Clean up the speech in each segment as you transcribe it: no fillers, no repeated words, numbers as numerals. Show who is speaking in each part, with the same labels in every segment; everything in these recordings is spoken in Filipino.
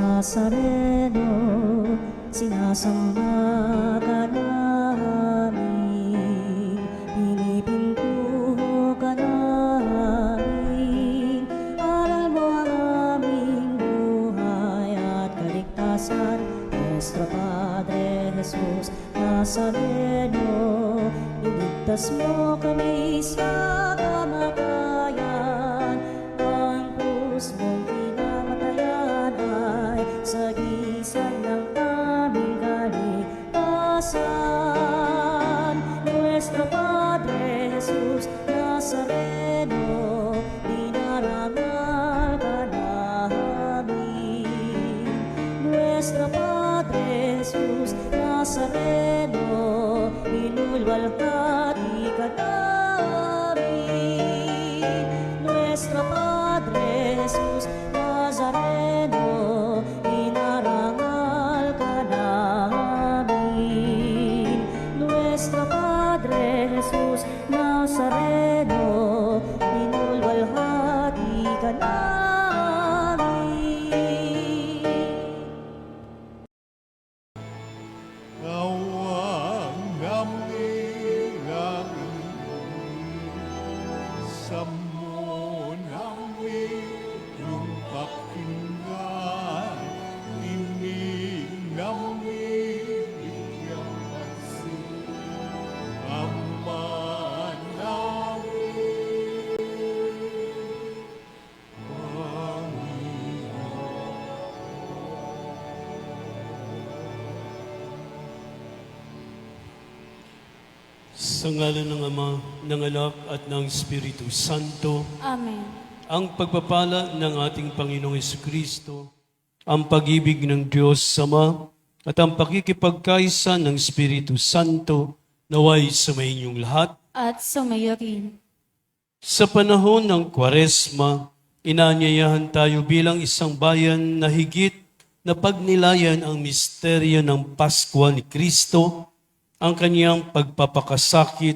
Speaker 1: Nazareno, sinasamba ka namin, pinipintuho ka namin, aral mo ang aming buhay at kaligtasan. Nuestro Padre Jesus Nazareno, iligtas mo kami sa kamatayan, ang krus mong pinamatayan ay sagisag ng aming kaligtasan. Nuestro Padre Jesus Nazareno, dinarangal ka namin. Nuestro Padre Jesus Nazareno, inulwalhati ka namin. Nuestro Padre Jesus Nazareno, inarangal ka namin. Nuestro Padre Jesus Nazareno, inulwalhati ka namin.
Speaker 2: Nawang namilang sa mo namin yung pakinggan, inig namin bigyan pansin, Ama namin,
Speaker 3: Sa ngalan ng Ama, ng Anak at ng Espiritu Santo,
Speaker 4: Amen.
Speaker 3: ang pagpapala ng ating Panginoong Jesucristo, ang pag-ibig ng Diyos Ama, at ang pakikipagkaisa ng Espiritu Santo naway sa inyong lahat.
Speaker 4: At sumayo rin.
Speaker 3: Sa panahon ng Kwaresma, inanyayahan tayo bilang isang bayan na higit na pagnilayan ang misteryo ng Pasko ni Kristo, ang kanyang pagpapakasakit,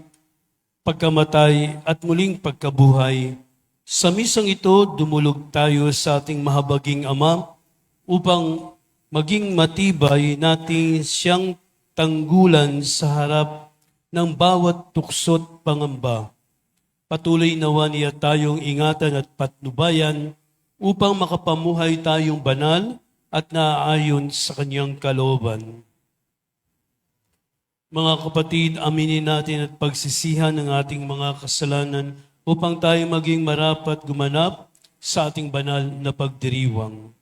Speaker 3: pagkamatay at muling pagkabuhay. Sa misang ito, dumulog tayo sa ating mahabaging Ama upang maging matibay natin siyang tanggulan sa harap ng bawat tukso't pangamba. Patuloy nawa niya tayong ingatan at patnubayan upang makapamuhay tayong banal at naaayon sa kanyang kalooban. Mga kapatid, aminin natin at pagsisihan ng ating mga kasalanan upang tayo maging marapat gumanap sa ating banal na pagdiriwang.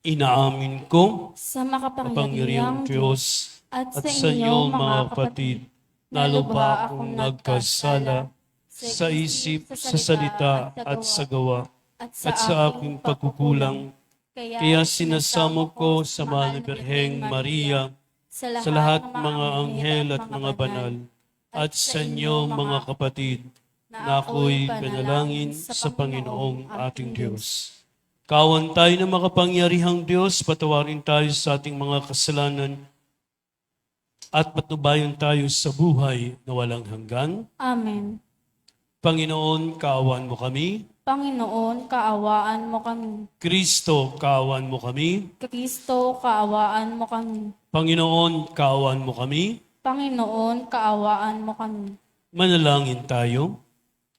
Speaker 3: Inaamin ko
Speaker 4: Sa
Speaker 3: kapangyarihang
Speaker 4: makapangyarihang
Speaker 3: Diyos
Speaker 4: at
Speaker 3: at sa inyong mga kapatid, na lubha akong nagkasala sa isip, sa salita at sa gawa, at sa aking pagkukulang. Kaya sinasamo ko sa mahal na Birheng Maria, sa lahat mga anghel at mga banal, at sa inyo mga kapatid, na ako'y panalangin sa Panginoong ating Diyos. Kawan tayo ng makapangyarihang Diyos, patawarin tayo sa ating mga kasalanan, at patnubayan tayo sa buhay na walang hanggan.
Speaker 4: Amen.
Speaker 3: Panginoon, kaawan mo kami.
Speaker 4: Panginoon, kaawaan mo kami.
Speaker 3: Kristo, kaawan mo kami.
Speaker 4: Kristo, kaawaan mo kami.
Speaker 3: Panginoon, kaawan mo kami.
Speaker 4: Panginoon, kaawaan mo kami.
Speaker 3: Manalangin tayo.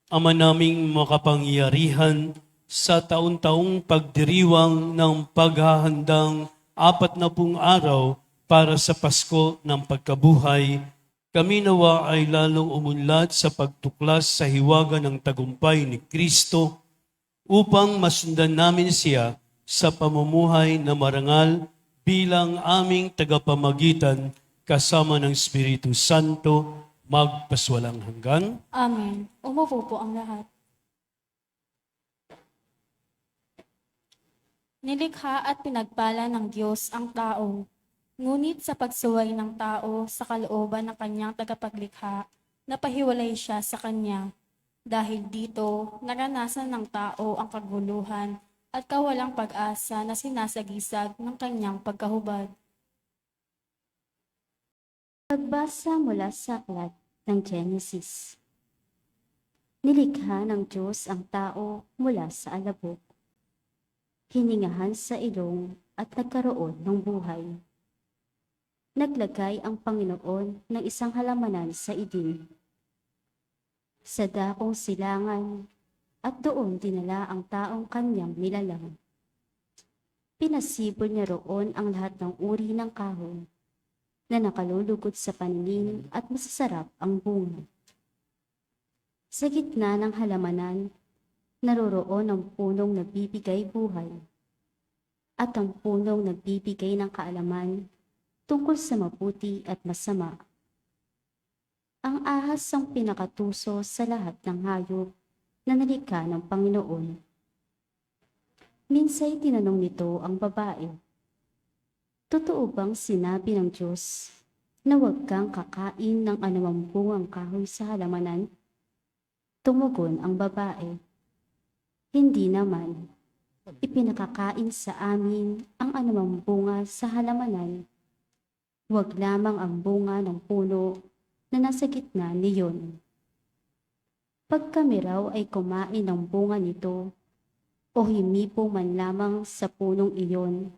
Speaker 3: Ama naming makapangyarihan, sa taon-taong pagdiriwang ng paghahandang 40 araw para sa Pasko ng Pagkabuhay, kami nawa ay lalong umunlad sa pagtuklas sa hiwaga ng tagumpay ni Kristo upang masundan namin siya sa pamumuhay na marangal bilang aming tagapamagitan kasama ng Espiritu Santo magpaswalang hanggan.
Speaker 4: Amen. Umupo po ang lahat. Nilikha at pinagpala ng Diyos ang tao. Ngunit sa pagsuway ng tao sa kalooban ng kanyang tagapaglikha, napahiwalay siya sa kanya. Dahil dito, naranasan ng tao ang kaguluhan at kawalang pag-asa na sinasagisag ng kanyang pagkahubad.
Speaker 5: Pagbasa mula sa aklat ng Genesis. Nilikha ng Diyos ang tao mula sa alabok. hiningahan sa ilong at nagkaroon ng buhay. Naglagay ang Panginoon ng isang halamanan sa Eden, sa dakong silangan, at doon dinala ang taong kanyang nilalang. Pinasibol niya roon ang lahat ng uri ng kahoy na nakalulugod sa paningin at masasarap ang bunga. Sa gitna ng halamanan, naroroon ang punong nagbibigay buhay at ang punong nagbibigay ng kaalaman tungkol sa mabuti at masama. Ang ahas ang pinakatuso sa lahat ng hayop na nalikha ng Panginoon. Minsay tinanong nito ang babae, "Totoo bang sinabi ng Diyos na huwag kang kakain ng anumang bungang kahoy sa halamanan?" Tumugon ang babae, "Hindi naman. Ipinakakain sa amin ang anumang bunga sa halamanan. Huwag lamang ang bunga ng puno na nasa gitna niyon. Pag kami raw ay kumain ng bunga nito o himipo man lamang sa punong iyon,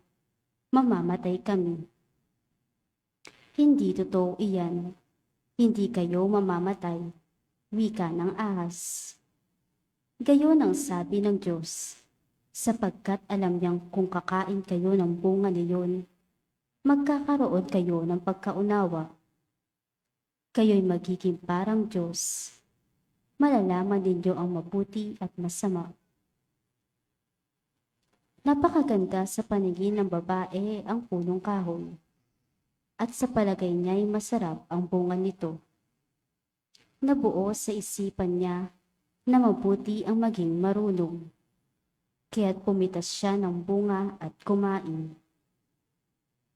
Speaker 5: mamamatay kami." "Hindi totoo iyan. Hindi kayo mamamatay," wika ng ahas. Gayon ang sabi ng Diyos, sapagkat alam niyang kung kakain kayo ng bunga niyon, magkakaroon kayo ng pagkaunawa. Kayo'y magiging parang Diyos. Malalaman ninyo ang mabuti at masama. Napakaganda sa paningin ng babae ang punong kahoy, at sa palagay niya'y masarap ang bunga nito. Nabuo sa isipan niya na mabuti ang maging marunong, kaya't pumitas siya ng bunga at kumain.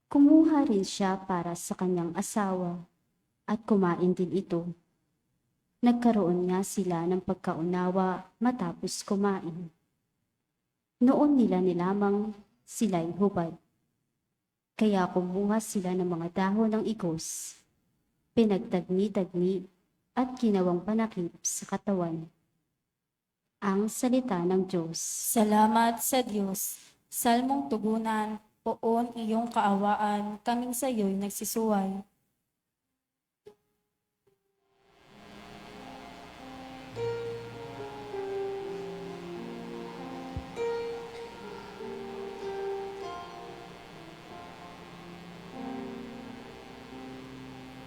Speaker 5: Kumuha rin siya para sa kanyang asawa at kumain din ito. Nagkaroon nga sila ng pagkaunawa matapos kumain. Noon nila nilamang sila'y hubad. Kaya kumuha sila ng mga dahon ng igos, pinagtagni-tagni at ginawang panakip sa katawan. Ang salita ng Diyos.
Speaker 4: Salamat sa Diyos. Salmong tugunan, poon iyong kaawaan, kaming sa iyo'y nagsisuway.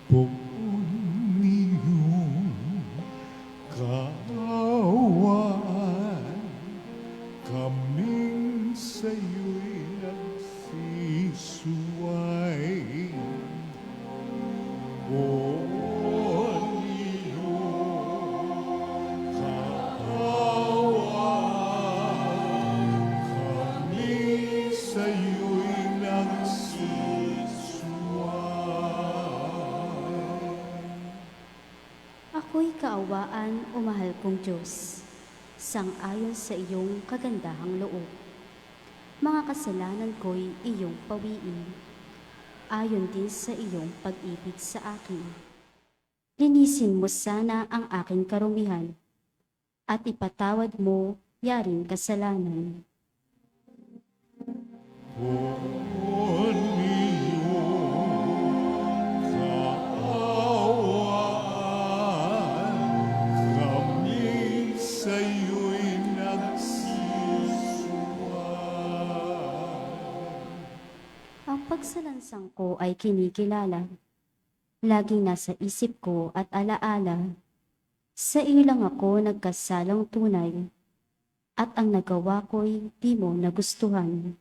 Speaker 2: Pumiyong kaawaan, kaming sa'yo'y nagsisuway. Pumiyong kaawaan, kaming sa'yo'y nagsisuway.
Speaker 5: Ako'y kaawaan o mahal kong Diyos, sang-ayon sa iyong kagandahang loob. Mga kasalanan ko'y iyong pawiin, ayon din sa iyong pag-ibig sa akin. Linisin mo sana ang aking karumihan, at ipatawad mo yaring kasalanan. Ang pagsalansang ko ay kinikilala. Laging nasa isip ko at alaala. Sa iyo lang ako nagkasalang tunay, at ang nagawa ko'y di mo nagustuhan.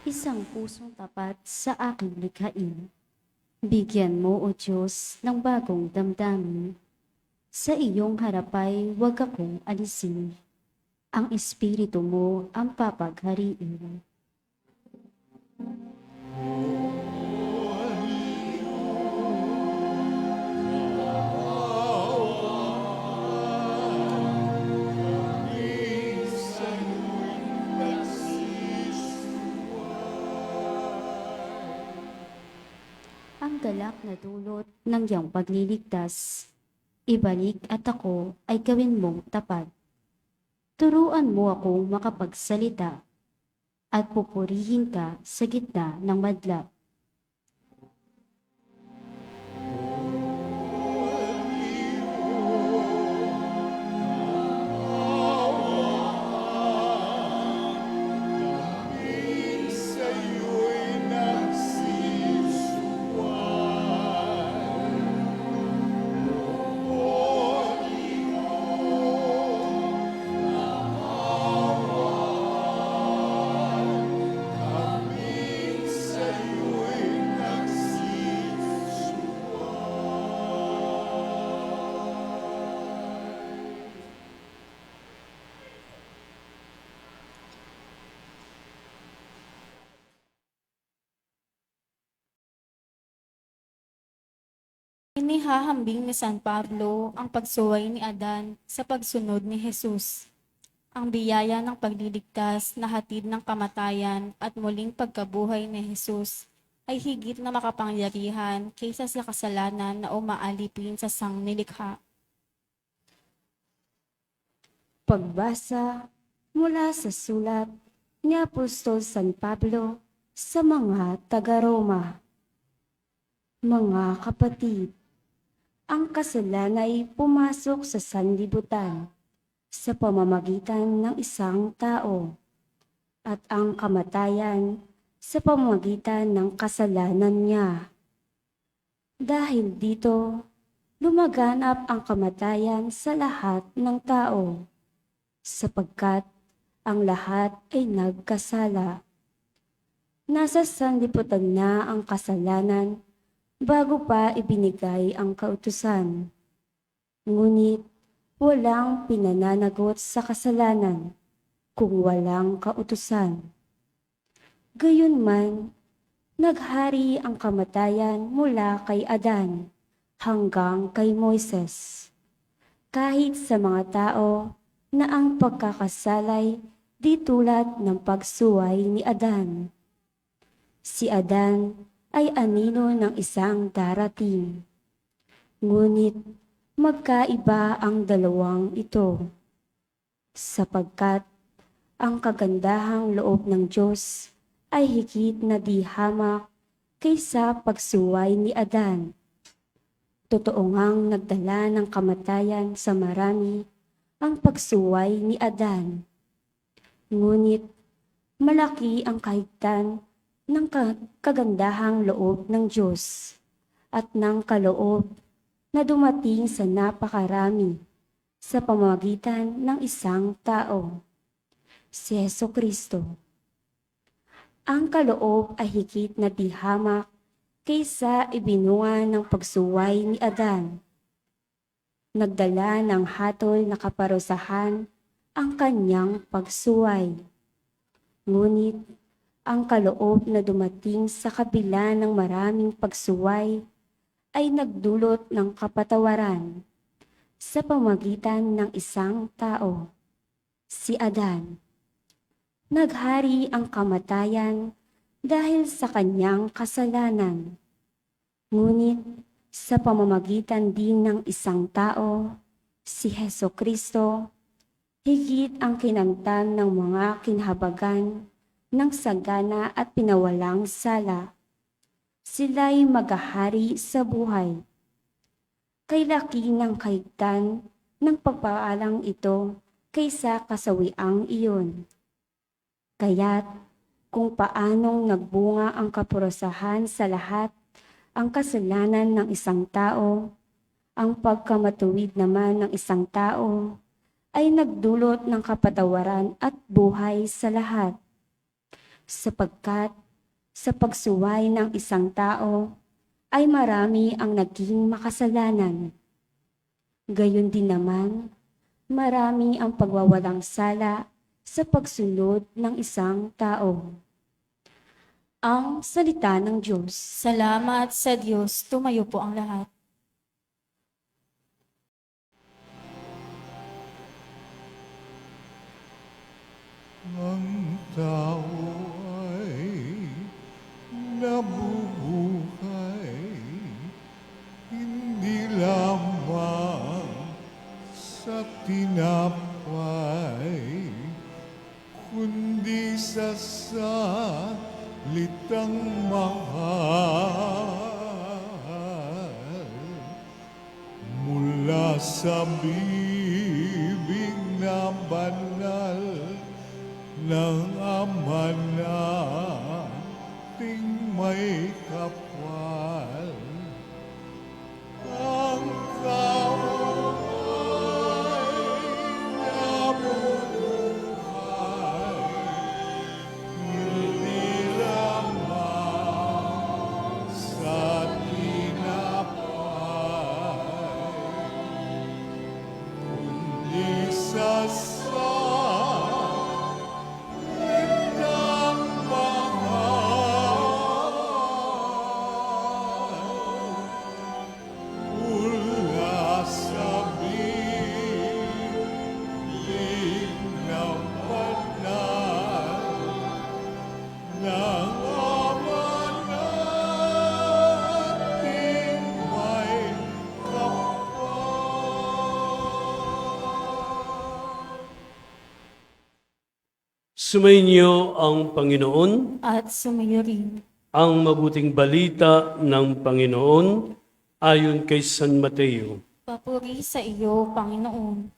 Speaker 5: Isang pusong tapat sa aking likhain. Bigyan mo, O Diyos, ng bagong damdamin. Sa iyong harapay huwag akong alisin. Ang Espiritu mo ang papaghariin. walang nadulot ng iyong pagliligtas. Ibalik at ako ay gawin mong tapat. Turuan mo akong makapagsalita at pupurihin ka sa gitna ng madla.
Speaker 2: Sa'yo'y nagsisumay. Sa'yo'y nagsisumay.
Speaker 4: Inihahambing ni San Pablo ang pagsuway ni Adan sa pagsunod ni Jesus. Ang biyaya ng pagliligtas na hatid ng kamatayan at muling pagkabuhay ni Jesus ay higit na makapangyarihan kaysa sa kasalanan na umaalipin sa sangnilikha.
Speaker 5: Pagbasa mula sa sulat ni Apostol San Pablo sa mga taga-Roma. Mga kapatid, ang kasalanan ay pumasok sa sanlibutan sa pamamagitan ng isang tao at ang kamatayan sa pamamagitan ng kasalanan niya. Dahil dito, lumaganap ang kamatayan sa lahat ng tao, sapagkat ang lahat ay nagkasala. Nasa sanlibutan na ang kasalanan bago pa ibinigay ang kautusan. Ngunit walang pinananagot sa kasalanan kung walang kautusan. Gayunman, naghari ang kamatayan mula kay Adan hanggang kay Moises. Kahit sa mga tao na ang pagkakasalay di tulad ng pagsuway ni Adan. Si Adan ay anino ng isang darating. Ngunit magkaiba ang dalawang ito, sapagkat ang kagandahang loob ng Diyos ay higit na di hamak kaysa pagsuway ni Adan. Totoo ngang nagdala ng kamatayan sa marami ang pagsuway ni Adan. Ngunit malaki ang kahigtan ng kagandahang loob ng Diyos at ng kaloob na dumating sa napakarami sa pamamagitan ng isang tao, si Jesucristo. Ang kaloob ay higit na di hamak kaysa ibinunga ng pagsuway ni Adan. Nagdala ng hatol na kaparusahan ang kanyang pagsuway. Ngunit ang kaloob na dumating sa kabila ng maraming pagsuway ay nagdulot ng kapatawaran sa pamamagitan ng isang tao, si Adan. Naghari ang kamatayan dahil sa kanyang kasalanan. Ngunit sa pamamagitan din ng isang tao, si Jesucristo, higit ang kinamtan ng mga kinhabagan ng sagana at pinawalang sala. Sila'y maghahari sa buhay. Kay laki ng kahigtan ng pagpaalang ito kaysa kasawiang iyon. Kaya't kung paanong nagbunga ang kaparusahan sa lahat ang kasalanan ng isang tao, ang pagkamatuwid naman ng isang tao ay nagdulot ng kapatawaran at buhay sa lahat. Sapagkat sa pagsuway ng isang tao ay marami ang naging makasalanan. Gayon din naman, marami ang pagwawalang sala sa pagsunod ng isang tao. Ang salita ng Diyos.
Speaker 4: Salamat sa Diyos, tumayo po ang lahat.
Speaker 2: Ang tao ay nabubuhay sa salitang mahal mula sa bibig na banal ng Ama nating may kapal. Ang tao ay nabubuhay, hindi lamang sa tinapay, kundi sa salitang mahal mula sa bibig ng banal ng Ama nating may kapal.
Speaker 3: Sumainyo ang Panginoon.
Speaker 4: At sumayo rin.
Speaker 3: Ang mabuting balita ng Panginoon ayon kay San Mateo.
Speaker 4: Papuri sa iyo, Panginoon.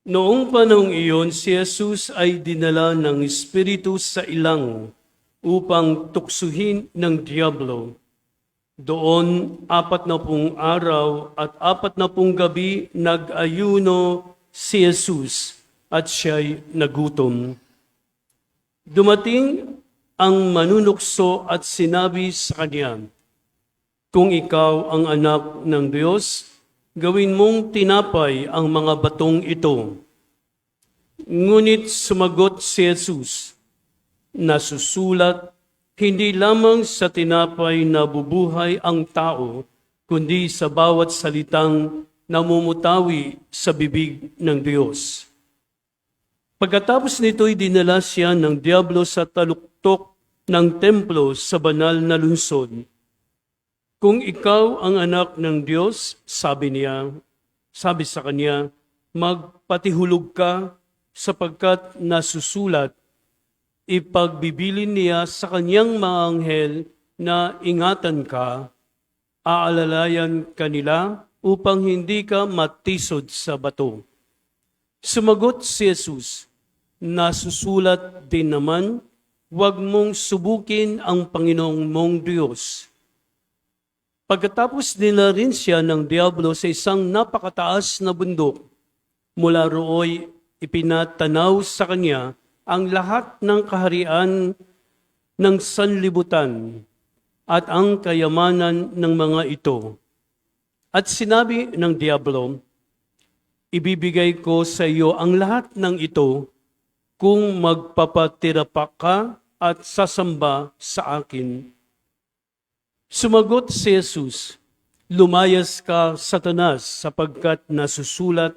Speaker 3: Noong panahong iyon, si Jesus ay dinala ng Espiritu sa ilang upang tuksuhin ng Diablo. Doon, 40 araw at 40 gabi nag-ayuno si Jesus at siya'y nagutom. Dumating ang manunukso at sinabi sa kanya, "Kung ikaw ang anak ng Diyos, gawin mong tinapay ang mga batong ito." Ngunit sumagot si Jesus, "Nasusulat, hindi lamang sa tinapay nabubuhay ang tao, kundi sa bawat salitang namumutawi sa bibig ng Diyos." Pagkatapos nito'y dinala siya ng Diablo sa taluktok ng templo sa banal na lungsod. "Kung ikaw ang anak ng Diyos," sabi sa kanya, "magpatihulog ka sapagkat nasusulat, ipagbibilin niya sa kanyang mga anghel na ingatan ka, aalalayan kanila upang hindi ka matisod sa bato." Sumagot si Jesus, "Nasusulat din naman, huwag mong subukin ang Panginoong mong Diyos." Pagkatapos nila rin siya ng Diablo sa isang napakataas na bundok, mula rooy ipinatanaw sa kanya ang lahat ng kaharian ng sanlibutan at ang kayamanan ng mga ito. At sinabi ng Diablo, "Ibibigay ko sa iyo ang lahat ng ito kung magpapatirapak ka at sasamba sa akin." Sumagot si Jesus, "Lumayas ka, Satanas, sapagkat nasusulat,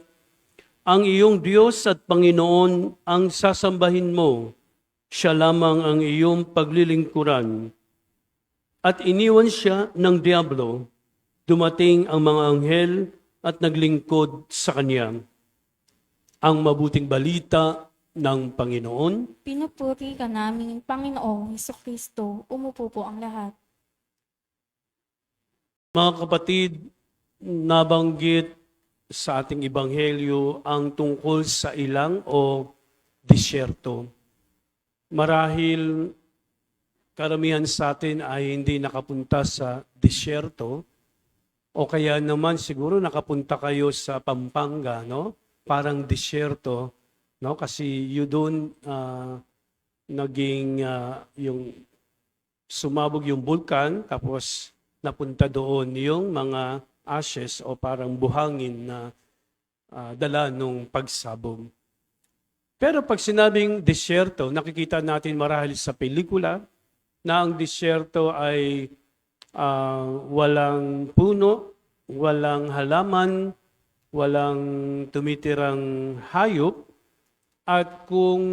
Speaker 3: ang iyong Diyos at Panginoon ang sasambahin mo, siya lamang ang iyong paglilingkuran." At iniwan siya ng Diablo. Dumating ang mga anghel at naglingkod sa kanya. Ang mabuting balita ng Panginoon.
Speaker 4: Pinupuri ka namin, Panginoong Hesukristo. Umupo po ang lahat.
Speaker 3: Mga kapatid, nabanggit sa ating ebanghelyo ang tungkol sa ilang o disyerto. Marahil karamihan sa atin ay hindi nakapunta sa disyerto, o kaya naman siguro nakapunta kayo sa Pampanga, no? Parang disyerto, no? Kasi yun doon naging yung sumabog yung bulkan, tapos napunta doon yung mga ashes o parang buhangin na dala nung pagsabog. Pero pag sinabing disyerto, nakikita natin marahil sa pelikula na ang disyerto ay walang puno, walang halaman, walang tumitirang hayop, at kung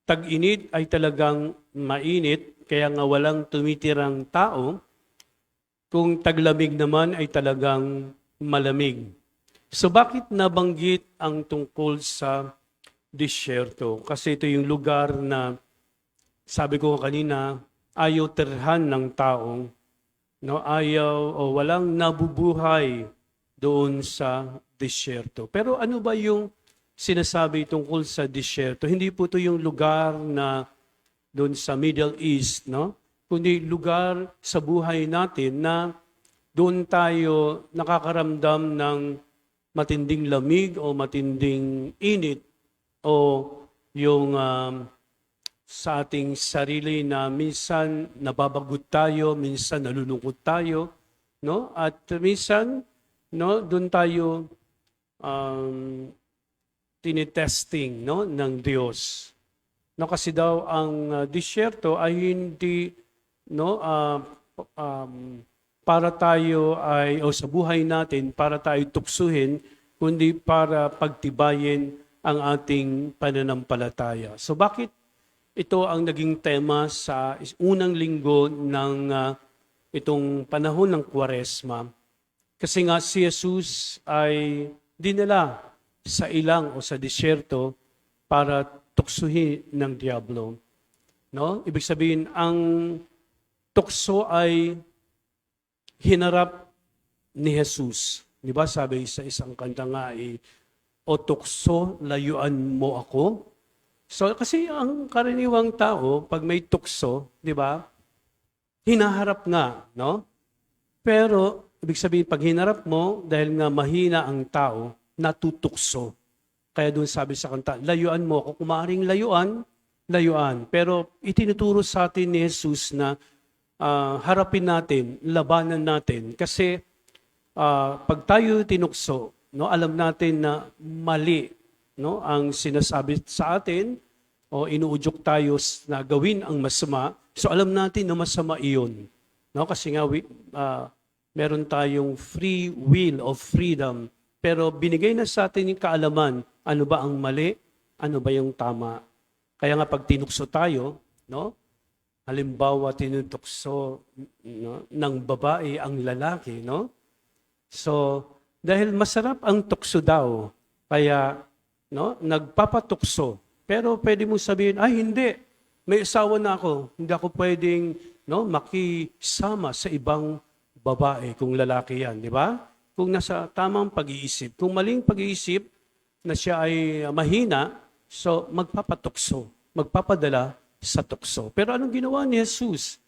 Speaker 3: tag-init ay talagang mainit, kaya nga walang tumitirang tao. Kung taglamig naman ay talagang malamig. So bakit nabanggit ang tungkol sa disyerto. Kasi ito yung lugar na, sabi ko kanina, ayaw tirhan ng taong, no? Ayaw o walang nabubuhay doon sa disyerto. Pero ano ba yung sinasabi tungkol sa disyerto? Hindi po ito yung lugar na doon sa Middle East, no? Kundi lugar sa buhay natin na doon tayo nakakaramdam ng matinding lamig o matinding init o yung sa ating sarili na minsan nababagot tayo, minsan nalulungkot tayo, no? At minsan, no, doon tayo tinitesting, no, ng Diyos. No, kasi daw ang disyerto ay hindi, no, para tayo ay o sa buhay natin para tayo tuksuhin, kundi para pagtibayin ang ating pananampalataya. So bakit ito ang naging tema sa unang linggo ng itong panahon ng Kwaresma? Kasi nga si Jesus ay dinala sa ilang o sa disyerto para tuksuhin ng diablo. No? Ibig sabihin, ang tukso ay hinarap ni Jesus. Di ba sabi sa isang kanta nga, o tukso, layuan mo ako. So kasi ang karaniwang tao, pag may tukso, di ba, hinaharap nga, no? Pero, ibig sabihin, pag hinarap mo, dahil nga mahina ang tao, natutukso. Kaya doon sabi sa kanta, layuan mo ako. Kung maaaring layuan. Pero itinuturo sa atin ni Jesus na harapin natin, labanan natin. Kasi pag tayo tinukso, no, alam natin na mali, no, ang sinasabi sa atin o inuudyok tayo na gawin ang masama. So alam natin na masama iyon. No, kasi nga meron tayong free will of freedom. Pero binigay na sa atin yung kaalaman, ano ba ang mali, ano ba yung tama. Kaya nga pag tinukso tayo, no, halimbawa tinutukso, no, ng babae ang lalaki, no? So, dahil masarap ang tukso daw, kaya, no, nagpapatukso. Pero pwede mo sabihin, ay hindi, may asawa na ako, hindi ako pwedeng, no, makisama sa ibang babae kung lalaki yan, di ba? Kung nasa tamang pag-iisip. Kung maling pag-iisip na siya ay mahina, so magpapatukso, magpapadala sa tukso. Pero anong ginawa ni Jesus?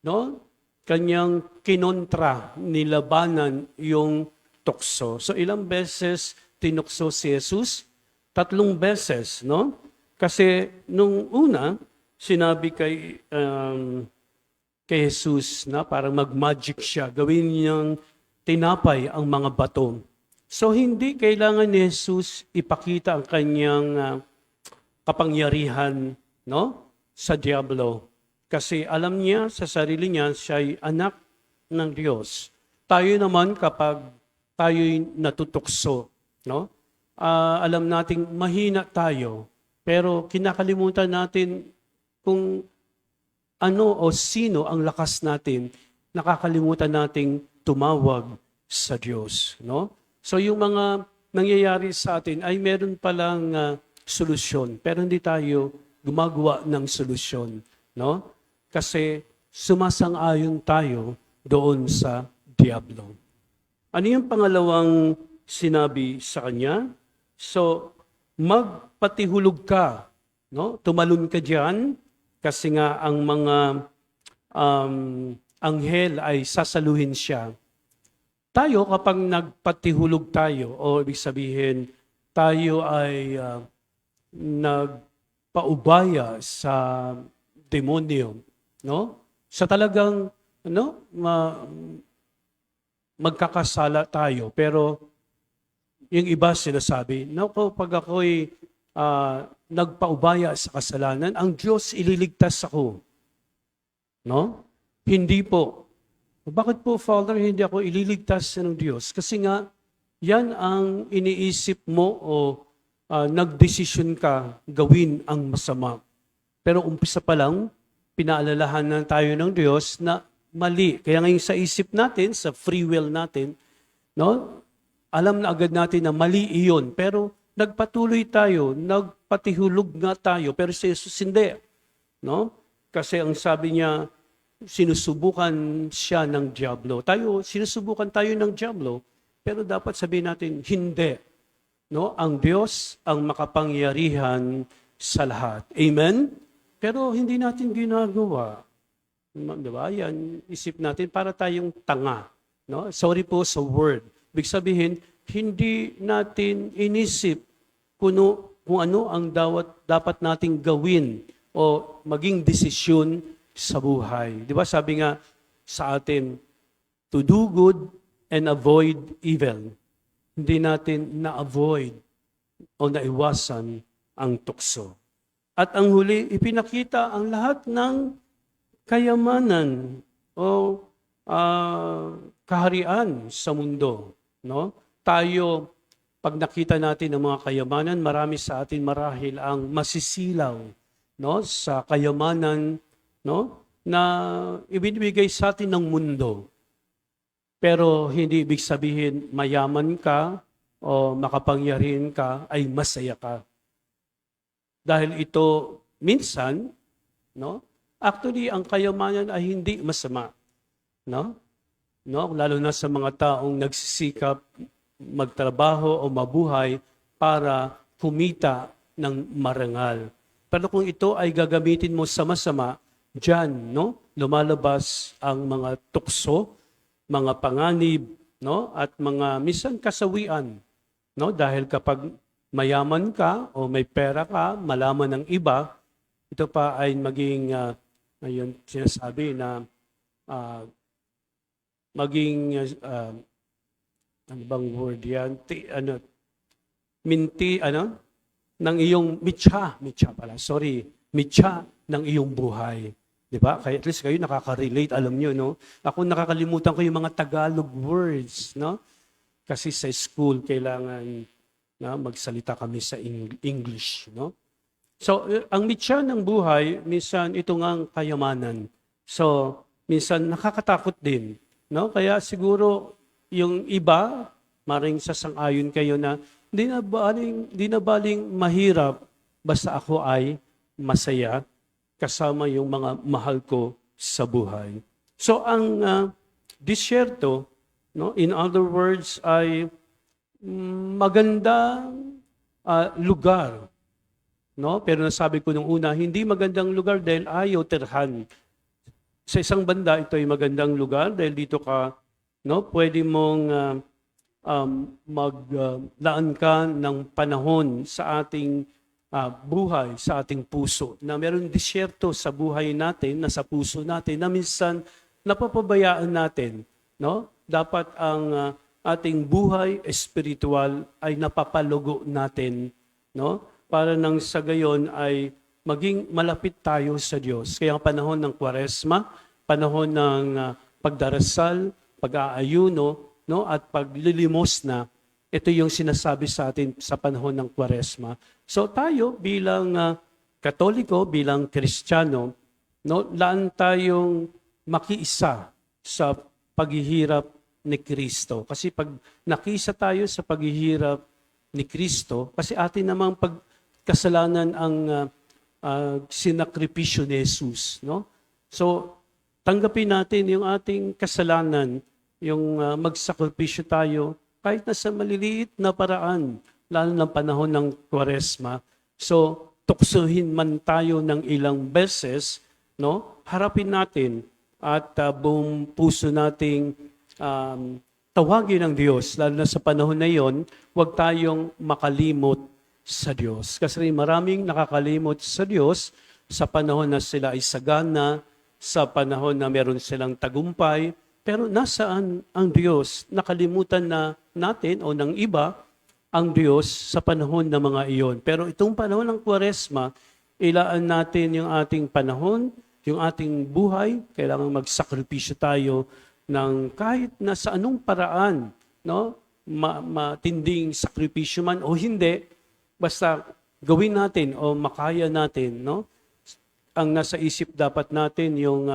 Speaker 3: No? Kanyang kinontra, nilabanan yung tukso. So ilang beses tinukso si Jesus? 3 beses, no? Kasi nung una, sinabi kay Jesus na parang mag-magic siya, gawin niyang tinapay ang mga bato. So hindi kailangan ni Jesus ipakita ang kanyang kapangyarihan, no, sa diablo. Kasi alam niya sa sarili niya, siya ay anak ng Diyos. Tayo naman kapag tayo'y natutukso, no, alam nating mahina tayo, pero kinakalimutan natin kung ano o sino ang lakas natin, nakakalimutan nating tumawag sa Diyos, no? So yung mga nangyayari sa atin ay meron palang solusyon, pero hindi tayo gumagawa ng solusyon, no? Kasi sumasang-ayon tayo doon sa diablo. Ano yung pangalawang sinabi sa kanya? So, magpatihulog ka, no? Tumalon ka diyan kasi nga ang mga anghel ay sasaluhin siya. Tayo kapag nagpatihulog tayo, o ibig sabihin, tayo ay nagpaubaya sa demonyo, no? Sa talagang, no, magkakasala tayo. Pero yung iba sinasabi, naku, pag ako'y nagpaubaya sa kasalanan, ang Diyos ililigtas ako. No? Hindi po. Bakit po, Father, hindi ako ililigtas ng Diyos? Kasi nga, yan ang iniisip mo o nagdesisyon ka gawin ang masama. Pero umpisa pa lang, pinaalalahanan tayo ng Diyos na mali. Kaya ngayon sa isip natin, sa free will natin, no, alam na agad natin na mali iyon. Pero nagpatuloy tayo, patihulog nga tayo, pero si Jesus hindi. No? Kasi ang sabi niya, sinusubukan siya ng diablo. Sinusubukan tayo ng diablo, pero dapat sabihin natin, hindi. No? Ang Diyos ang makapangyarihan sa lahat. Amen? Pero hindi natin ginagawa. Diba? Yan, isip natin para tayong tanga. No? Sorry po sa word. Ibig sabihin, hindi natin inisip kung ano ang dapat nating gawin o maging desisyon sa buhay. Di ba sabi nga sa atin, to do good and avoid evil. Hindi natin na-avoid o naiwasan ang tukso. At ang huli, ipinakita ang lahat ng kayamanan o kaharian sa mundo. No? Tayo, pag nakita natin ang mga kayamanan, marami sa atin marahil ang masisilaw, no, sa kayamanan, no, na ibinibigay sa atin ng mundo. Pero hindi ibig sabihin mayaman ka o makapangyarihan ka ay masaya ka. Dahil ito minsan, no, actually ang kayamanan ay hindi masama, no? No, lalo na sa mga taong nagsisikap magtrabaho o mabuhay para kumita ng marangal. Pero kung ito ay gagamitin mo sa masama, diyan, no, lumalabas ang mga tukso, mga panganib, no, at mga minsan kasawian, no, dahil kapag mayaman ka o may pera ka, malaman ng iba, ito pa ay maging ayun sinasabi na maging ano bang word yan? Ng iyong mitya ng iyong buhay. Di ba? Kaya at least kayo nakaka-relate, alam nyo, no? Ako nakakalimutan ko yung mga Tagalog words, no? Kasi sa school, kailangan na magsalita kami sa English, no? So, ang mitya ng buhay, minsan ito nga ang kayamanan. So, minsan nakakatakot din, no? Kaya siguro yung iba, maring sasang-ayon kayo na di na baling mahirap basta ako ay masaya kasama yung mga mahal ko sa buhay. So ang disyerto, no, in other words, ay magandang lugar. No? Pero nasabi ko nung una, hindi magandang lugar dahil ayaw tirhan. Sa isang banda, ito ay magandang lugar dahil dito ka, no, pwede mong maglaan ka ng panahon sa ating buhay, sa ating puso. Na meron disyerto sa buhay natin, na sa puso natin, na minsan napapabayaan natin. No? Dapat ang ating buhay espiritual ay napapalugo natin. No? Para nang sa gayon ay maging malapit tayo sa Diyos. Kaya ang panahon ng Kwaresma, panahon ng pagdarasal, pag-aayuno, no, at paglilimos na, ito yung sinasabi sa atin sa panahon ng Kwaresma. So tayo bilang Katoliko, bilang Kristiyano, no, laan tayong makiisa sa paghihirap ni Kristo. Kasi pag nakiisa tayo sa paghihirap ni Kristo, kasi atin namang pagkasalanan ang sinakripisyo ni Jesus, no? So tanggapin natin yung ating kasalanan, yung magsakripisyo tayo, kahit na sa maliliit na paraan, lalo ng panahon ng Kwaresma. So, tuksuhin man tayo ng ilang beses, no? Harapin natin at buong puso nating tawagin ng Diyos, lalo na sa panahon na yon, huwag tayong makalimot sa Diyos. Kasi maraming nakakalimot sa Diyos sa panahon na sila ay sagana, sa panahon na meron silang tagumpay, pero nasaan ang Diyos? Nakalimutan na natin o ng iba ang Diyos sa panahon ng mga iyon. Pero itong panahon ng Kwaresma, ilaan natin yung ating panahon, yung ating buhay, kailangan magsakripisyo tayo ng kahit na sa anong paraan, no? Matinding sakripisyo man o hindi, basta gawin natin o makaya natin, no? Ang nasa isip dapat natin yung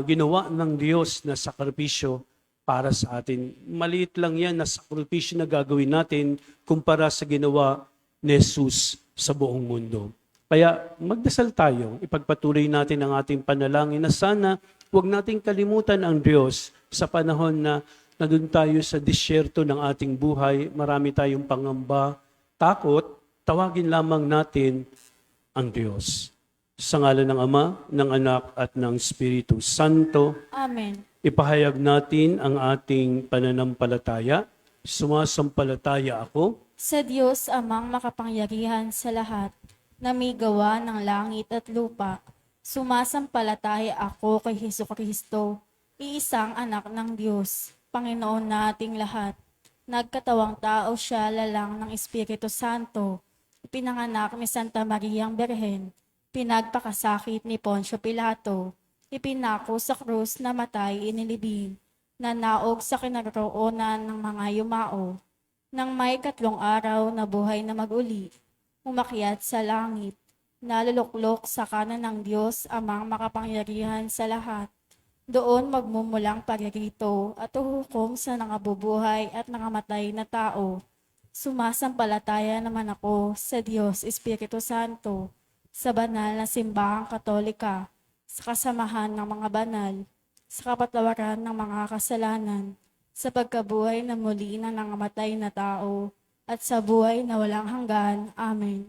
Speaker 3: ginawa ng Diyos na sakripisyo para sa atin. Maliit lang yan na sakripisyo na gagawin natin kumpara sa ginawa ni Jesus sa buong mundo. Kaya magdasal tayo, ipagpatuloy natin ang ating panalangin na sana huwag nating kalimutan ang Diyos sa panahon na nandun tayo sa disyerto ng ating buhay, marami tayong pangamba, takot, tawagin lamang natin ang Diyos. Sa ngalan ng Ama, ng Anak, at ng Espiritu Santo,
Speaker 4: Amen.
Speaker 3: ipahayag natin ang ating pananampalataya. Sumasampalataya ako
Speaker 4: Sa Diyos amang makapangyarihan sa lahat, na may gawa ng langit at lupa, sumasampalataya ako kay Hesukristo, iisang anak ng Diyos, Panginoon nating lahat. Nagkatawang tao siya lalang ng Espiritu Santo, ipinanganak ni Santa Mariang Berhen, pinagpakasakit ni Poncio Pilato, ipinako sa krus na matay inilibing, nanaog sa kinaroroonan ng mga yumao, nang may 3 araw na buhay na mag-uli, umakyat sa langit, naluluklok sa kanan ng Diyos amang makapangyarihan sa lahat. Doon magmumulang paririto at uhukom sa nangabubuhay at nangamatay na tao. Sumasampalataya naman ako sa Diyos Espiritu Santo, sa banal na simbahang katolika, sa kasamahan ng mga banal, sa kapatawaran ng mga kasalanan, sa pagkabuhay na muli ng nangamatay na tao, at sa buhay na walang hanggan. Amen.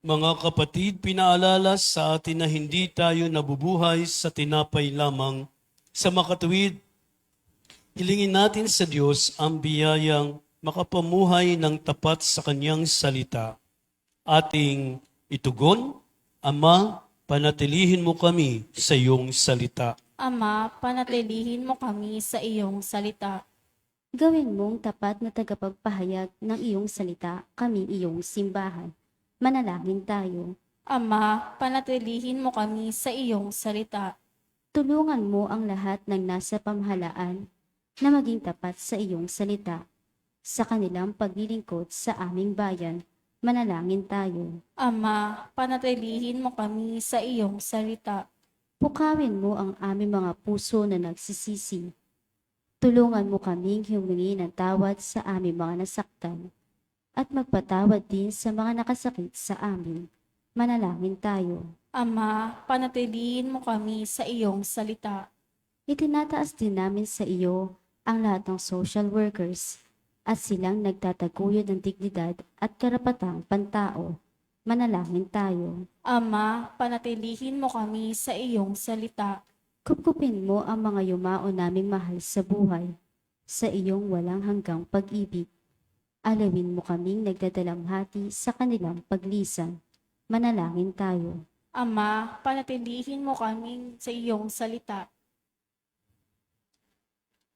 Speaker 3: Mga kapatid, pinaalala sa atin na hindi tayo nabubuhay sa tinapay lamang. Sa makatuwid, hilingin natin sa Diyos ang biyayang makapamuhay ng tapat sa Kanyang salita. Ating itugon, Ama, panatilihin mo kami sa iyong salita.
Speaker 4: Ama, panatilihin mo kami sa iyong salita.
Speaker 5: Gawin mong tapat na tagapagpahayag ng iyong salita, kami iyong simbahan. Manalangin tayo.
Speaker 4: Ama, panatilihin mo kami sa iyong salita.
Speaker 5: Tulungan mo ang lahat ng nasa pamahalaan na maging tapat sa iyong salita. Sa kanilang paglilingkod sa aming bayan, manalangin tayo.
Speaker 4: Ama, panatilihin mo kami sa iyong salita.
Speaker 5: Pukawin mo ang aming mga puso na nagsisisi. Tulungan mo kaming humingi ng tawad sa aming mga nasaktan at magpatawad din sa mga nakasakit sa amin. Manalangin tayo.
Speaker 4: Ama, panatilihin mo kami sa iyong salita.
Speaker 5: Itinataas din namin sa iyo ang lahat ng social workers at silang nagtataguyod ng dignidad at karapatang pantao. Manalangin tayo.
Speaker 4: Ama, panatilihin mo kami sa iyong salita.
Speaker 5: Kupkupin mo ang mga yumao naming mahal sa buhay, sa iyong walang hanggang pag-ibig. Alawin mo kaming nagdadalamhati sa kanilang paglisan. Manalangin tayo.
Speaker 4: Ama, panatilihin mo kami sa iyong salita.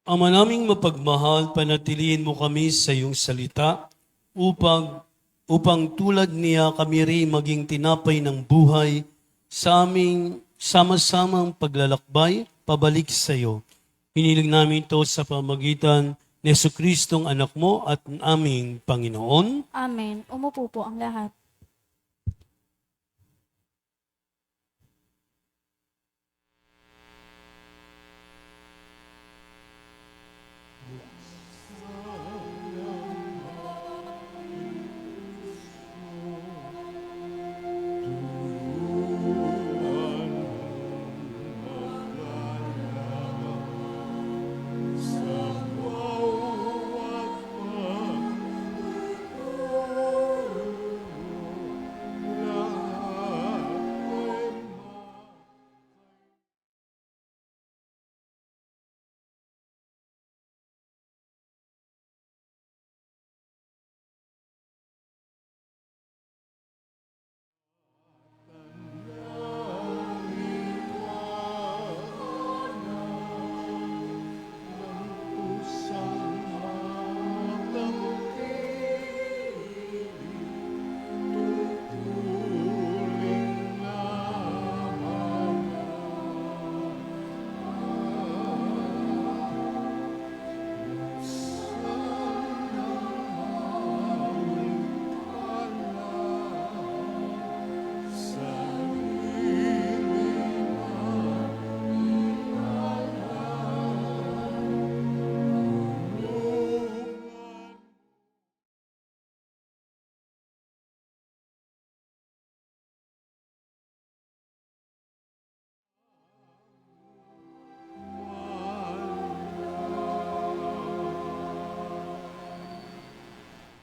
Speaker 3: Ama naming mapagmahal, panatilihin mo kami sa iyong salita upang tulad niya kami rin maging tinapay ng buhay sa aming sama-samang paglalakbay pabalik sa iyo. Hiniling namin ito sa pamagitan ni Jesucristong anak mo at aming Panginoon.
Speaker 4: Amen. Umupo po ang lahat.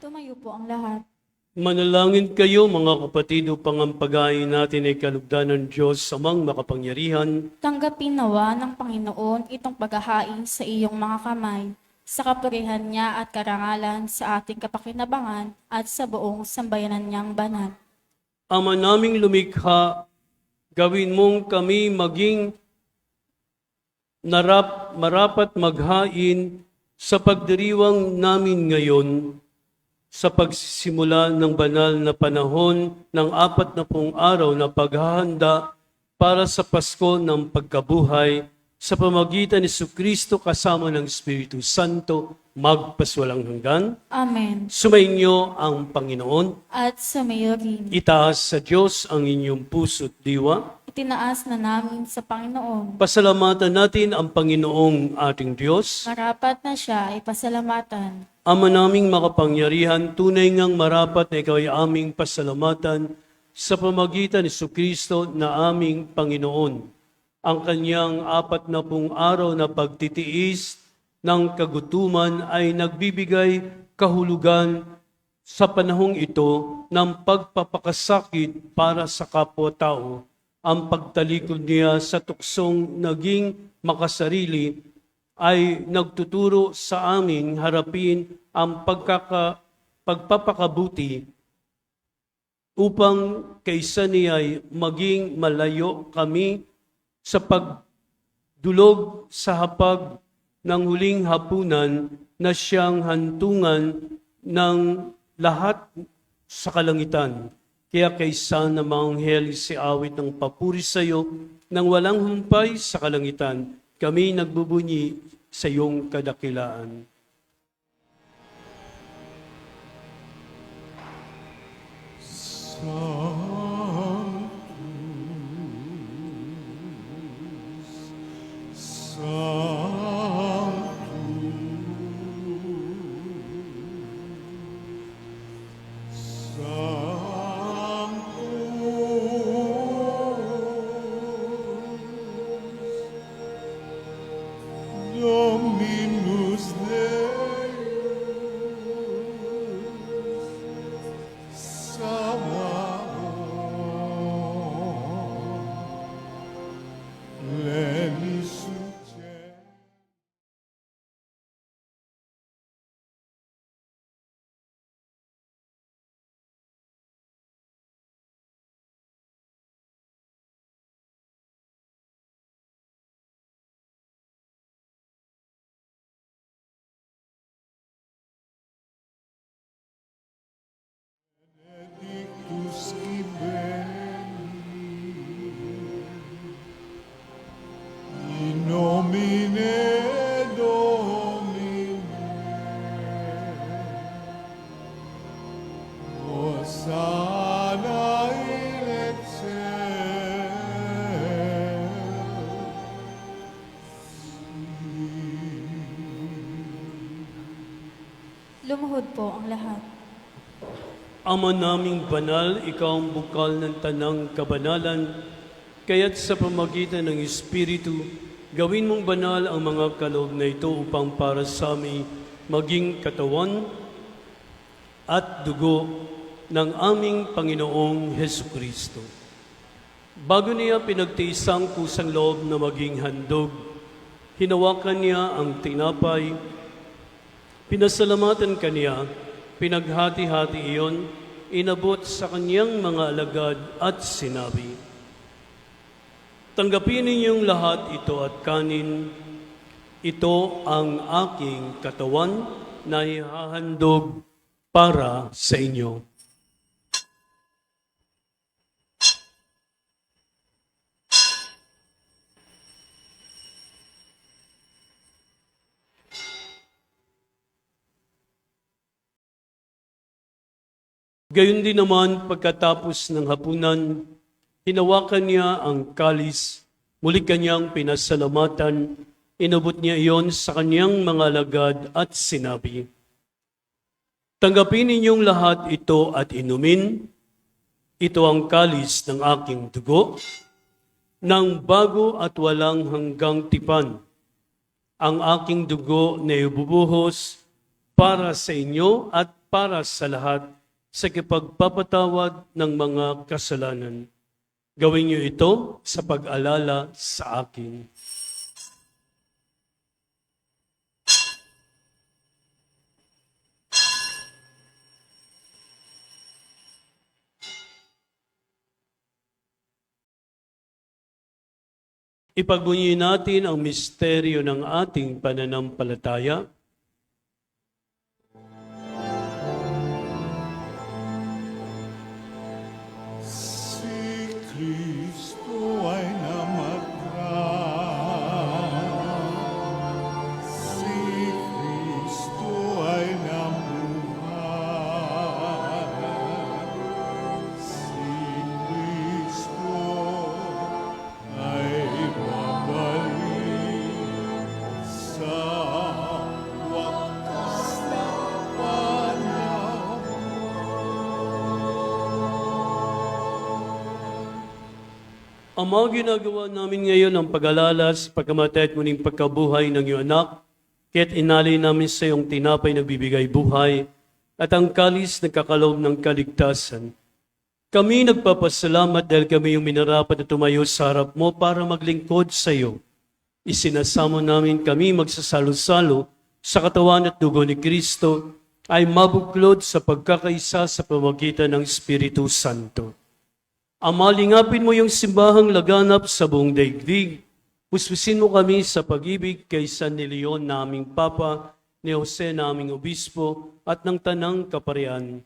Speaker 4: Tumayo po ang lahat.
Speaker 3: Manalangin kayo mga kapatid upang ang pag-aay natin ay kalugdan ng Diyos amang makapangyarihan.
Speaker 4: Tanggapin nawa ng Panginoon itong paghahain sa iyong mga kamay, sa kapurihan niya at karangalan sa ating kapakinabangan at sa buong sambayanan niyang banal.
Speaker 3: Ama naming lumikha, gawin mong kami maging marapat maghain sa pagdiriwang namin ngayon sa pagsisimula ng banal na panahon ng 40 araw na paghahanda para sa Pasko ng pagkabuhay sa pamagitan ni Jesucristo kasama ng Espiritu Santo magpaswalang hanggan.
Speaker 4: Amen.
Speaker 3: Sumainyo ang Panginoon.
Speaker 4: At sumayo rin.
Speaker 3: Itaas sa Diyos ang inyong puso't diwa.
Speaker 4: Itinaas na namin sa Panginoon.
Speaker 3: Pasalamatan natin ang Panginoong ating Diyos.
Speaker 4: Marapat na siya ay pasalamatan.
Speaker 3: Ama naming makapangyarihan, tunay ngang marapat na ikaw ay aming pasalamatan sa pamagitan ni Jesucristo na aming Panginoon. Ang kanyang 40 araw na pagtitiis ng kagutuman ay nagbibigay kahulugan sa panahong ito ng pagpapakasakit para sa kapwa-tao. Ang pagtalikod niya sa tuksong naging makasarili ay nagtuturo sa amin harapin ang pagpapakabuti upang kaysa niya ay maging malayo kami sa pagdulog sa hapag ng huling hapunan na siyang hantungan ng lahat sa kalangitan. Kaya kaysa na manghel si awit ng papuri sa iyo nang walang humpay sa kalangitan, kami nagbubunyi sa iyong kadakilaan.
Speaker 2: Dominus Deus, Sabaoth, Leni succe. Benedictus qui veni, in nomine Domini, Hosanna in excelsis.
Speaker 4: Lumuhod po ang lahat.
Speaker 3: Ama naming banal, ikaw ang bukal ng tanang kabanalan, kaya't sa pamagitan ng Espiritu, gawin mong banal ang mga kaloob na ito upang para sa amin maging katawan at dugo ng aming Panginoong Hesukristo. Bago niya pinagtiisang kusang loob na maging handog, hinawakan niya ang tinapay, pinasalamatan kaniya, pinaghati-hati iyon, inabot sa kanyang mga alagad at sinabi, "Tanggapin ninyong lahat ito at kanin, ito ang aking katawan na ihahandog para sa inyo." Gayon din naman pagkatapos ng hapunan, hinawakan niya ang kalis, muli kanyang pinasalamatan, inabot niya iyon sa kanyang mga alagad at sinabi, "Tanggapin ninyong lahat ito at inumin, ito ang kalis ng aking dugo, ng bago at walang hanggang tipan, ang aking dugo na ibubuhos para sa inyo at para sa lahat sa kipagpapatawad ng mga kasalanan. Gawin niyo ito sa pag-alala sa akin. Ipagbunyi natin ang misteryo ng ating pananampalataya.
Speaker 2: Si Kristo ay namatay, si Kristo ay namuhay, si Kristo ay babalik sa wakas na panahon.
Speaker 3: Ang mga ginagawa namin ngayon ang pag-alala sa pagkamatay at muling pagkabuhay ng iyong anak, kaya't inalay namin sa iyong tinapay na bibigay buhay at ang kalis na kakaloob ng kaligtasan. Kami nagpapasalamat dahil kami yung minarapat na tumayo sa harap mo para maglingkod sa iyo. Isinasamo namin kami magsasalo-salo sa katawan at dugo ni Kristo ay mabuklod sa pagkakaisa sa pamamagitan ng Espiritu Santo. Ama, lingapin mo yung simbahang laganap sa buong daigdig. Puspusin mo kami sa pag-ibig kay San Leon naming Papa, ni Jose naming Obispo, at ng Tanang Kaparian.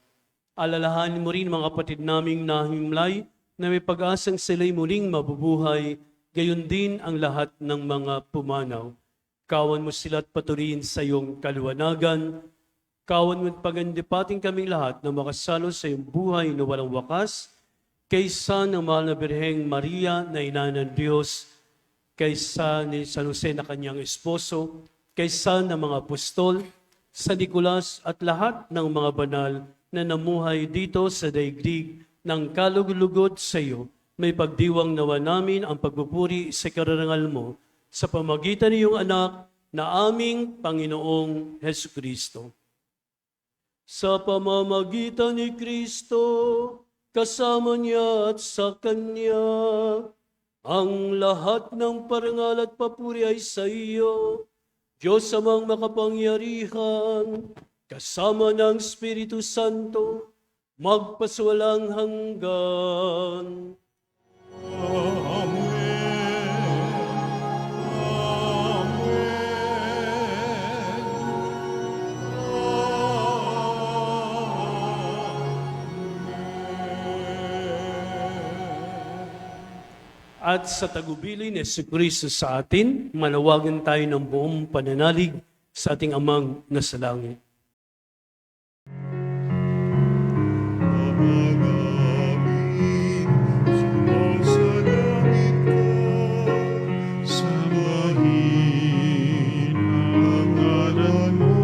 Speaker 3: Alalahanin mo rin mga kapatid naming nahimlay na may pag-asang sila'y muling mabubuhay, gayon din ang lahat ng mga pumanaw. Kawan mo sila at patuloyin sa iyong kaliwanagan. Kawan mo at pagandipating kaming lahat na makasalo sa iyong buhay na walang wakas, kaysa ng mahal na Birheng Maria na ina ng Diyos, kaysa ni San Jose na kanyang esposo, kaysa ng mga apostol, San Nicolas at lahat ng mga banal na namuhay dito sa daigdig ng kalugulugod sa iyo, may pagdiwang nawa namin ang pagpupuri sa kararangal mo sa pamagitan ng iyong anak na aming Panginoong Hesukristo. Sa pamamagitan ni Kristo, kasama niya at sa Kanya, ang lahat ng parangal at papuri ay sa iyo, Diyos amang makapangyarihan, kasama ng Espiritu Santo, magpaswalang hanggan.
Speaker 2: Amen.
Speaker 3: At sa tagubilin ni Jesucristo sa atin, manawagan tayo ng buong pananalig sa ating Amang nasa langit.
Speaker 2: Ama namin, sumasalangit ka, sambahin ang ngalan mo,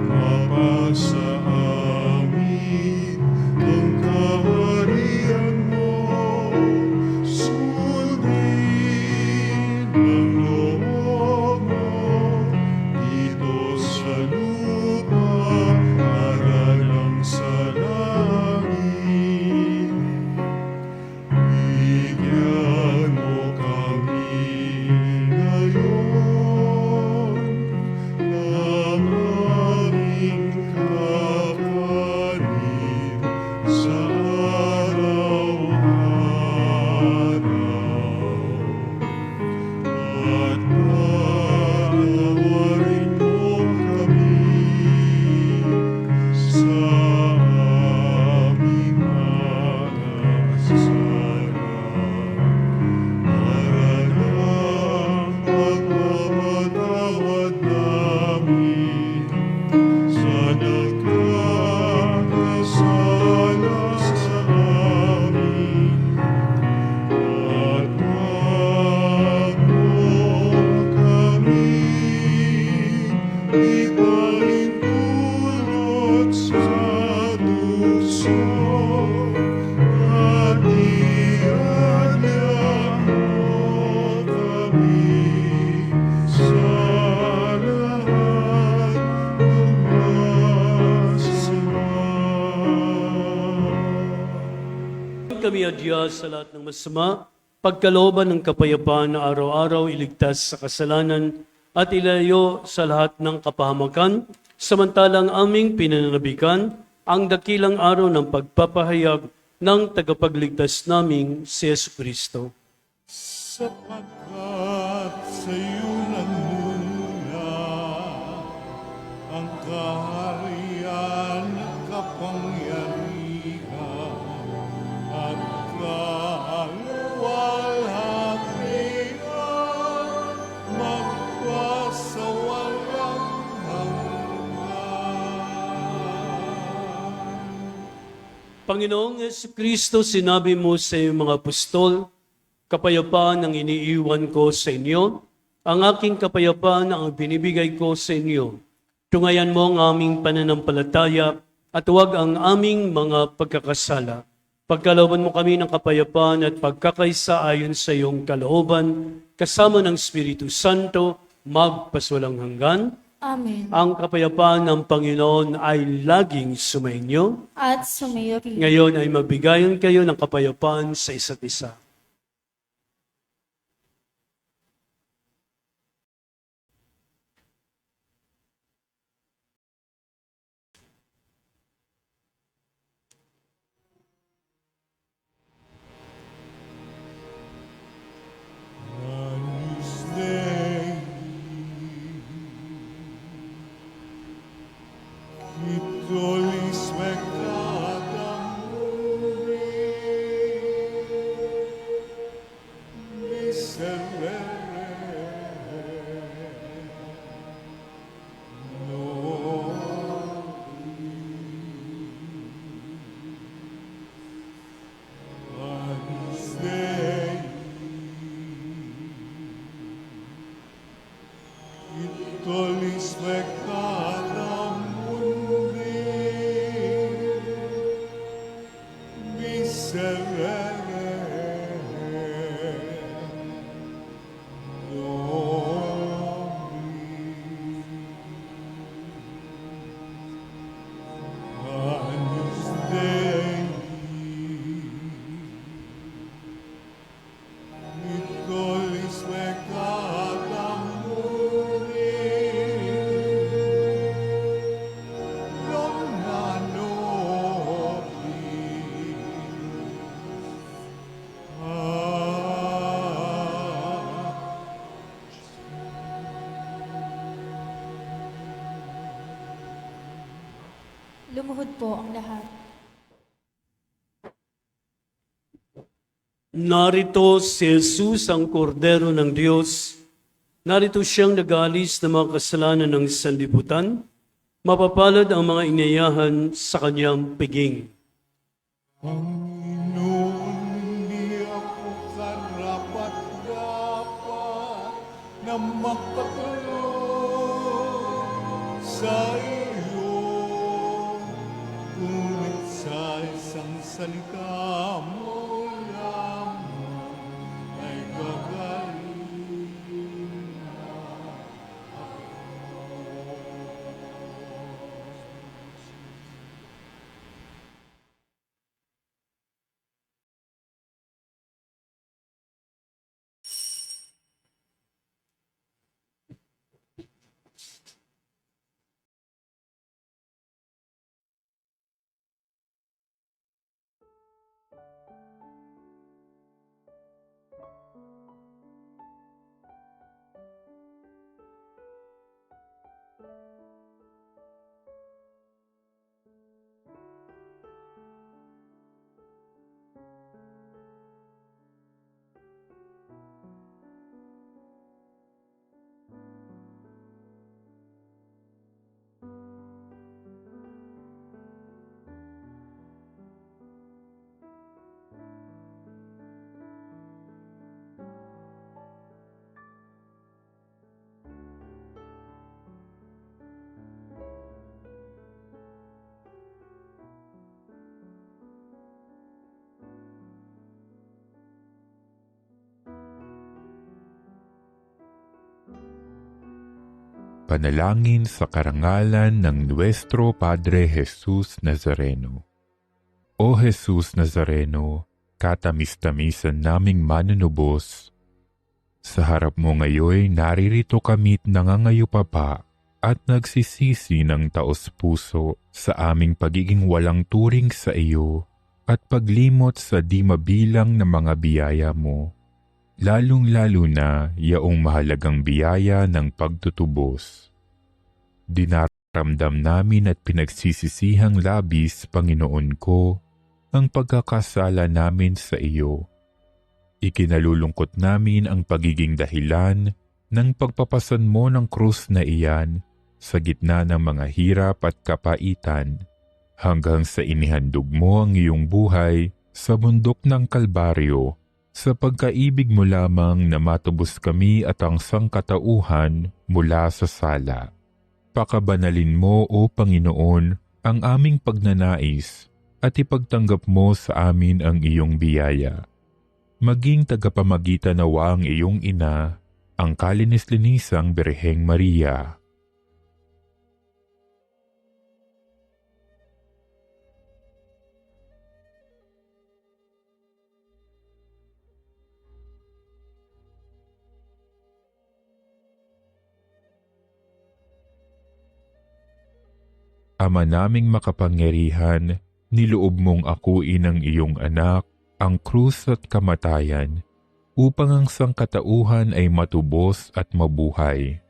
Speaker 2: mapasa amin ang kaharian mo, sundin ang loob mo dito sa
Speaker 3: kami adya sa lahat ng masama, pagkalooban ng kapayapaan na araw-araw iligtas sa kasalanan at ilayo sa lahat ng kapahamakan, samantalang aming pinananabikan ang dakilang araw ng pagpapahayag ng tagapagligtas naming si Jesucristo.
Speaker 2: Sapagkat sa iyo nagmula ang kaharian at kapangyarihan at kaluwalhatian magpasawalang hanggan.
Speaker 3: Panginoong Jesucristo, sinabi mo sa iyong mga apostol, kapayapaan ang iniiwan ko sa inyo, ang aking kapayapaan ang binibigay ko sa inyo. Tungayan mo ang aming pananampalataya at huwag ang aming mga pagkakasala. Pagkalooban mo kami ng kapayapaan at pagkakaisa ayon sa iyong kalooban, kasama ng Espiritu Santo, magpaswalang hanggan.
Speaker 4: Amen.
Speaker 3: Ang kapayapaan ng Panginoon ay laging sumainyo.
Speaker 4: At sumayo rin.
Speaker 3: Ngayon ay mabigayan kayo ng kapayapaan sa isa't isa.
Speaker 2: Agnus Dei, qui tollis peccata mundi, miserere Agnus Dei, qui tollis peccata mundi, miserere Agnus Dei, qui tollis peccata mundi, dona
Speaker 4: Lumuhod po ang lahat.
Speaker 3: Narito si Jesus, ang kordero ng Diyos. Narito siyang nag-aalis ng mga kasalanan ng sanlibutan. Mapapalad ang mga inayahan sa kanyang piging.
Speaker 2: Panginoon, hindi ako karapat-dapat na makatulong sa iyo. Ngunit sa isang salita mo lamang ay gagaling na
Speaker 6: Panalangin sa karangalan ng Nuestro Padre Jesus Nazareno. O Jesus Nazareno, katamis-tamisan naming manunubos. Sa harap mo ngayon, naririto kami't nangangayupapa at nagsisisi ng taos-puso sa aming pagiging walang turing sa iyo at paglimot sa di mabilang na mga biyaya mo, lalong-lalo na yaong mahalagang biyaya ng pagtutubos. Dinaramdam namin at pinagsisisihang labis, Panginoon ko, ang pagkakasala namin sa iyo. Ikinalulungkot namin ang pagiging dahilan ng pagpapasan mo ng krus na iyan sa gitna ng mga hirap at kapaitan, hanggang sa inihandog mo ang iyong buhay sa bundok ng Kalbaryo, sa pagkaibig mo lamang na matubos kami at ang sangkatauhan mula sa sala. Pakabanalin mo, O Panginoon, ang aming pagnanais at ipagtanggap mo sa amin ang iyong biyaya. Maging tagapamagitan nawa ang iyong ina, ang kalinis-linisang Birheng Maria. Ama naming makapangyarihan, niloob mong akuin ang iyong anak, ang krus at kamatayan, upang ang sangkatauhan ay matubos at mabuhay.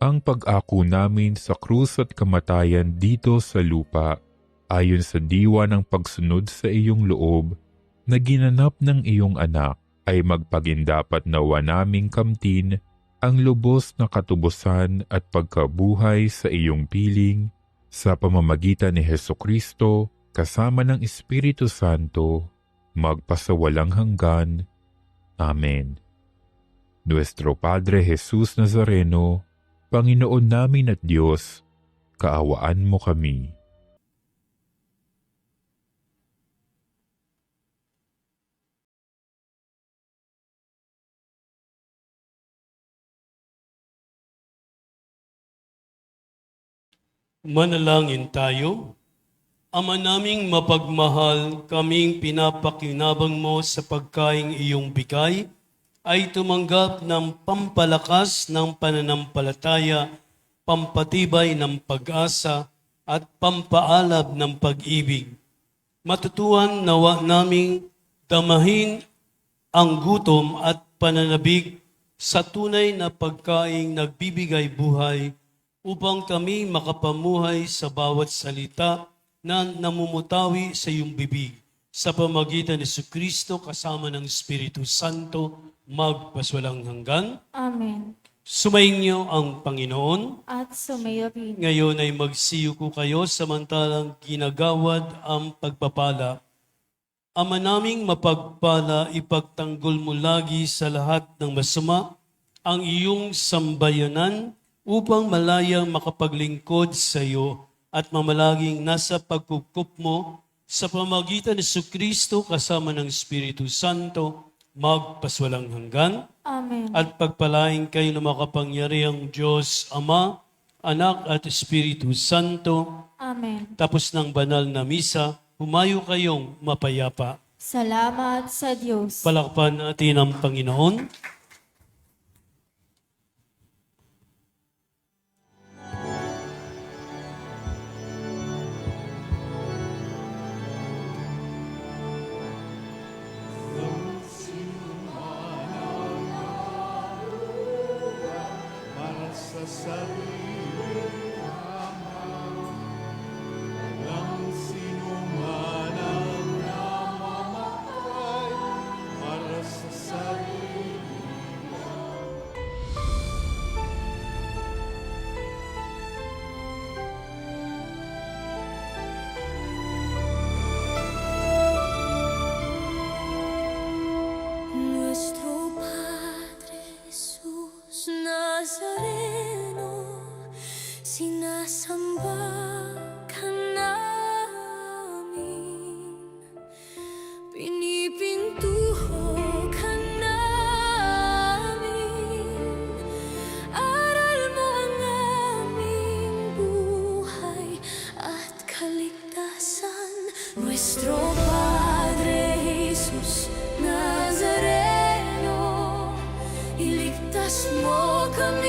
Speaker 6: Ang pag-ako namin sa krus at kamatayan dito sa lupa, ayon sa diwa ng pagsunod sa iyong loob, na ginanap ng iyong anak, ay magpagindapat nawa naming kamtin ang lubos na katubusan at pagkabuhay sa iyong piling, sa pamamagitan ni Hesukristo, kasama ng Espiritu Santo, magpasawalang hanggan. Amen. Nuestro Padre Jesus Nazareno, Panginoon namin at Diyos, kaawaan mo kami.
Speaker 3: Manalangin tayo. Ama naming mapagmahal, kaming pinapakinabang mo sa pagkaing iyong bigay, ay tumanggap ng pampalakas ng pananampalataya, pampatibay ng pag-asa, at pampaalab ng pag-ibig. Matutuhan nawa naming damahin ang gutom at pananabig sa tunay na pagkaing nagbibigay buhay, upang kami makapamuhay sa bawat salita na namumutawi sa iyong bibig. Sa pamagitan ni Jesucristo kasama ng Espiritu Santo, magpaswalang hanggan.
Speaker 4: Amen.
Speaker 3: Sumainyo ang Panginoon.
Speaker 4: At sumayo rin.
Speaker 3: Ngayon ay magsiyuko kayo samantalang ginagawad ang pagpapala. Ama naming mapagpala, ipagtanggol mo lagi sa lahat ng masama ang iyong sambayanan upang malayang makapaglingkod sa iyo at mamalaging nasa pagkukup mo sa pamagitan ni Jesucristo kasama ng Espiritu Santo, magpaswalang hanggan.
Speaker 4: Amen.
Speaker 3: At pagpalain kayo ng makapangyarihang Diyos, Ama, Anak at Espiritu Santo.
Speaker 4: Amen.
Speaker 3: Tapos ng banal na misa, humayo kayong mapayapa.
Speaker 4: Salamat sa Diyos.
Speaker 3: Palakpan natin ang Panginoon.
Speaker 2: para sa sarili lang sino man ang namamatay para sa sarili.
Speaker 1: Nuestro Padre Jesús Nazareno, sinasamba ka namin, pinipintuho ka namin, aral mo ang aming buhay at kaligtasan. Nuestro Padre mo kami